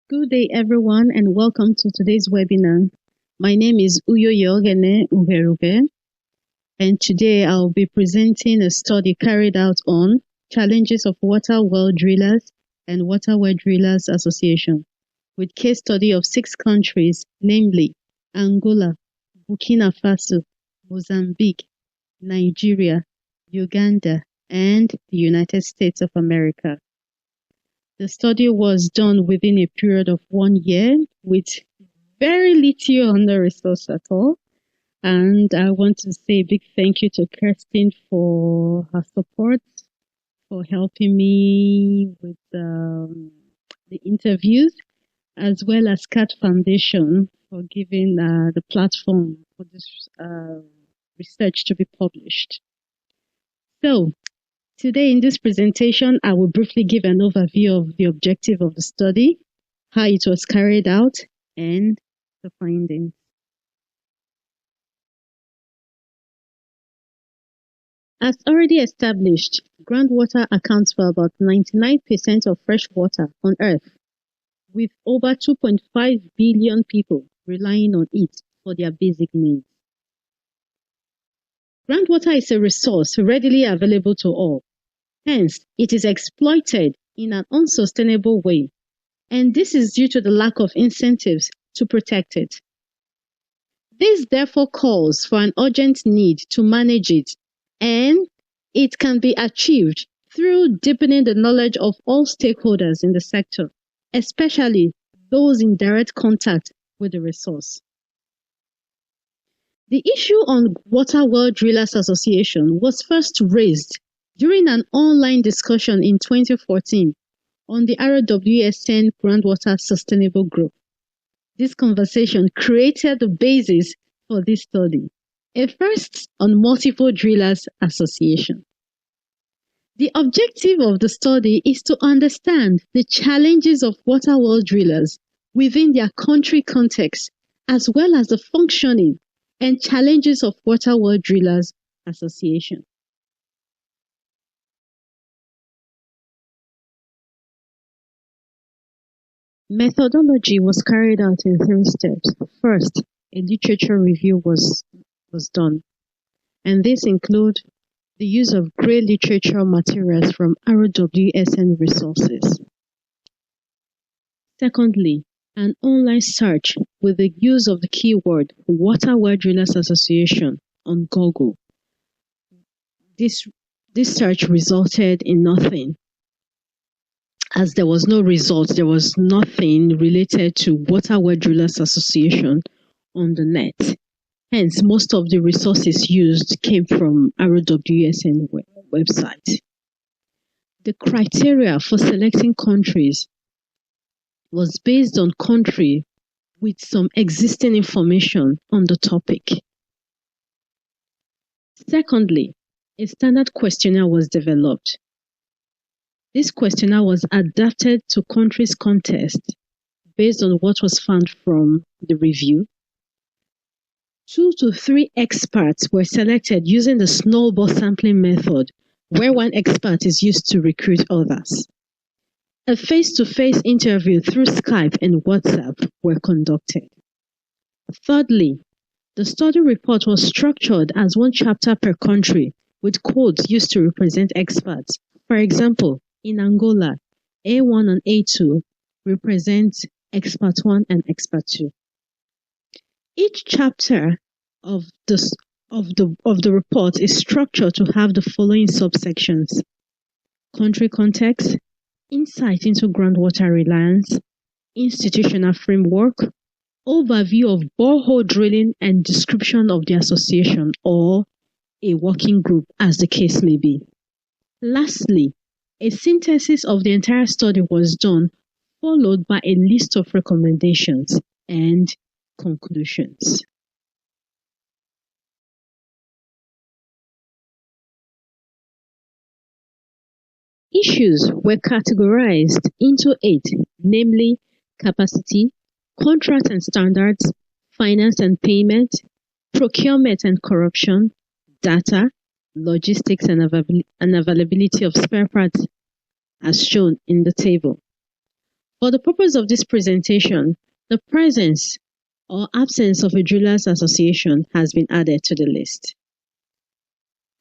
Good day, everyone, and welcome to today's webinar. My name is Uyoghene Ugherughe, and today I'll be presenting a study carried out on challenges of water well drillers and water well drillers association, with case study of 6 countries, namely Angola, Burkina Faso, Mozambique, Nigeria, Uganda, and the United States of America. The study was done within a period of 1 year with very little on the resource at all. And I want to say a big thank you to Kirsten for her support, for helping me with the interviews, as well as CAT Foundation for giving the platform for this research to be published. So, today in this presentation, I will briefly give an overview of the objective of the study, how it was carried out, and the findings. As already established, groundwater accounts for about 99% of fresh water on Earth, with over 2.5 billion people relying on it for their basic needs. Groundwater is a resource readily available to all. Hence, it is exploited in an unsustainable way, and this is due to the lack of incentives to protect it. This therefore calls for an urgent need to manage it, and it can be achieved through deepening the knowledge of all stakeholders in the sector, especially those in direct contact with the resource. The issue on Water Well Drillers Association was first raised during an online discussion in 2014 on the RWSN Groundwater Sustainable Group. This conversation created the basis for this study, a first on Multiple Drillers Association. The objective of the study is to understand the challenges of water well drillers within their country context, as well as the functioning and challenges of Water Well Drillers Association. Methodology was carried out in 3 steps. First, a literature review was done, and this includes the use of grey literature materials from RWSN resources. Secondly, an online search with the use of the keyword Water Well Drillers Association on Google. This search resulted in nothing. As there was no result, there was nothing related to Water Well Drillers Association on the net. Hence, most of the resources used came from RWSN website. The criteria for selecting countries was based on country with some existing information on the topic. Secondly, a standard questionnaire was developed. This questionnaire was adapted to country's context based on what was found from the review. 2 to 3 experts were selected using the snowball sampling method, where one expert is used to recruit others. A face-to-face interview through Skype and WhatsApp were conducted. Thirdly, the study report was structured as one chapter per country, with codes used to represent experts. For example, in Angola, A1 and A2 represent Expert 1 and Expert 2. Each chapter of the report is structured to have the following subsections: country context, insight into groundwater reliance, institutional framework, overview of borehole drilling, and description of the association or a working group, as the case may be. Lastly, a synthesis of the entire study was done, followed by a list of recommendations and conclusions. Issues were categorized into 8, namely capacity, contracts and standards, finance and payment, procurement and corruption, data, logistics and availability of spare parts, as shown in the table. For the purpose of this presentation, the presence or absence of a drillers association has been added to the list.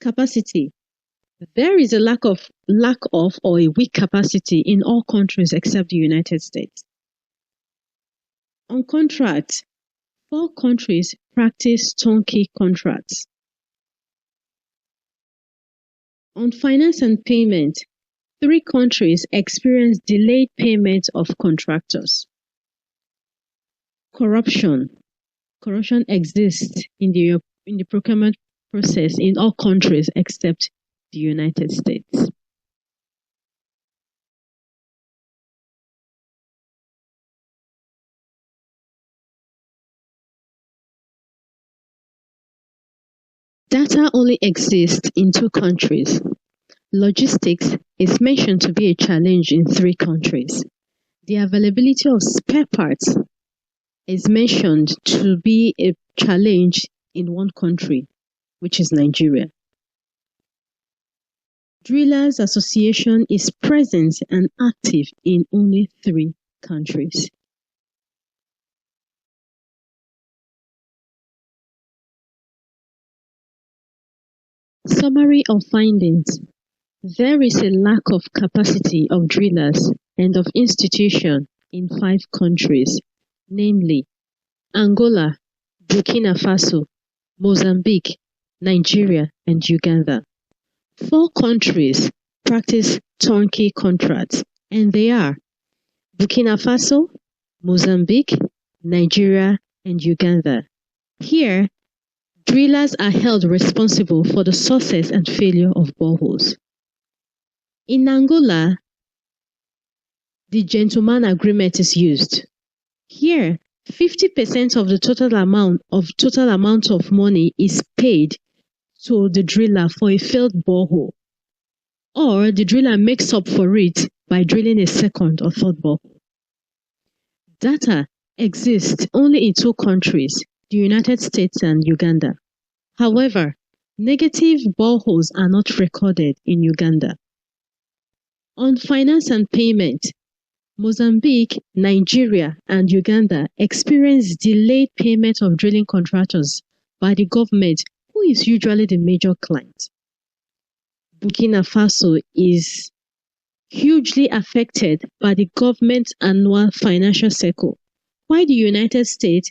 Capacity. There is a lack of or a weak capacity in all countries except the United States. On contracts, 4 countries practice turnkey contracts. On finance and payment, 3 countries experience delayed payment of contractors. Corruption. Corruption exists in the procurement process in all countries except the United States. Data only exists in 2 countries. Logistics is mentioned to be a challenge in 3 countries. The availability of spare parts is mentioned to be a challenge in 1 country, which is Nigeria. Drillers Association is present and active in only 3 countries. Summary of findings. There is a lack of capacity of drillers and of institution in 5 countries, namely Angola, Burkina Faso, Mozambique, Nigeria, and Uganda. 4 countries practice turnkey contracts, and they are Burkina Faso, Mozambique, Nigeria, and Uganda. Here, drillers are held responsible for the success and failure of boreholes. In Angola, the gentleman agreement is used. Here, 50% of the total amount of money is paid to the driller for a failed borehole, or the driller makes up for it by drilling a second or third borehole. Data exists only in 2 countries, the United States and Uganda. However, negative boreholes are not recorded in Uganda. On finance and payment, Mozambique, Nigeria, and Uganda experience delayed payment of drilling contractors by the government, who is usually the major client. Burkina Faso is hugely affected by the government annual financial cycle, while the United States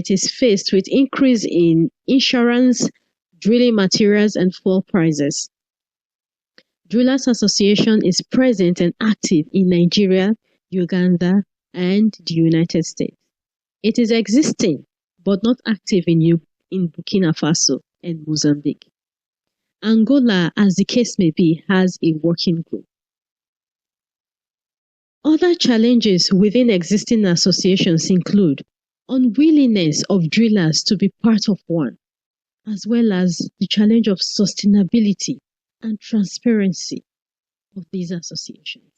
is faced with increase in insurance, drilling materials, and fuel prices. Drillers Association is present and active in Nigeria, Uganda, and the United States. It is existing but not active in Burkina Faso and Mozambique. Angola, as the case may be, has a working group. Other challenges within existing associations include unwillingness of drillers to be part of one, as well as the challenge of sustainability and transparency of these associations.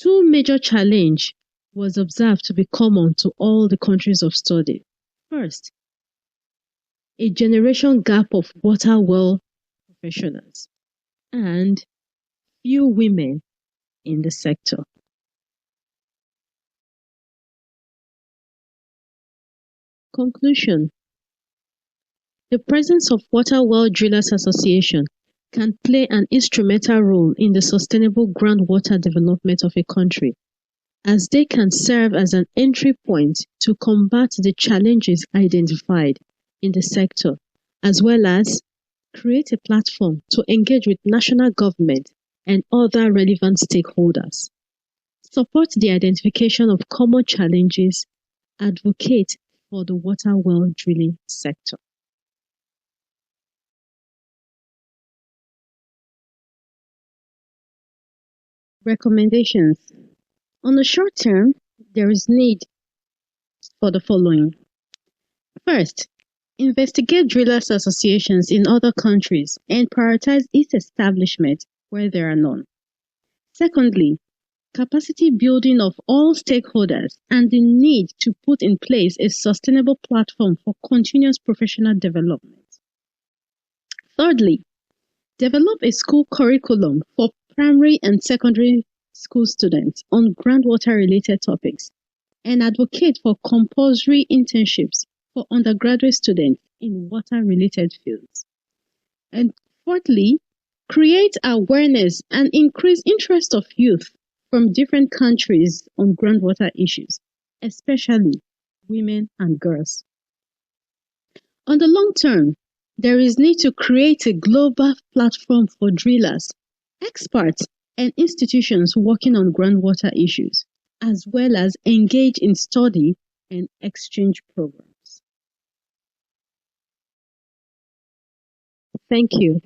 2 major challenges was observed to be common to all the countries of study. First, a generation gap of water well professionals and few women in the sector. Conclusion. The presence of Water Well Drillers Association can play an instrumental role in the sustainable groundwater development of a country, as they can serve as an entry point to combat the challenges identified in the sector, as well as create a platform to engage with national government and other relevant stakeholders, support the identification of common challenges, advocate for the water well drilling sector. Recommendations. On the short term, there is need for the following. First, investigate drillers associations in other countries and prioritize its establishment where there are none. Secondly, capacity building of all stakeholders and the need to put in place a sustainable platform for continuous professional development. Thirdly, Develop a school curriculum for primary and secondary school students on groundwater-related topics, and advocate for compulsory internships for undergraduate students in water-related fields. And fourthly, create awareness and increase interest of youth from different countries on groundwater issues, especially women and girls. On the long term, there is need to create a global platform for drillers, experts, and institutions working on groundwater issues, as well as engage in study and exchange programs. Thank you.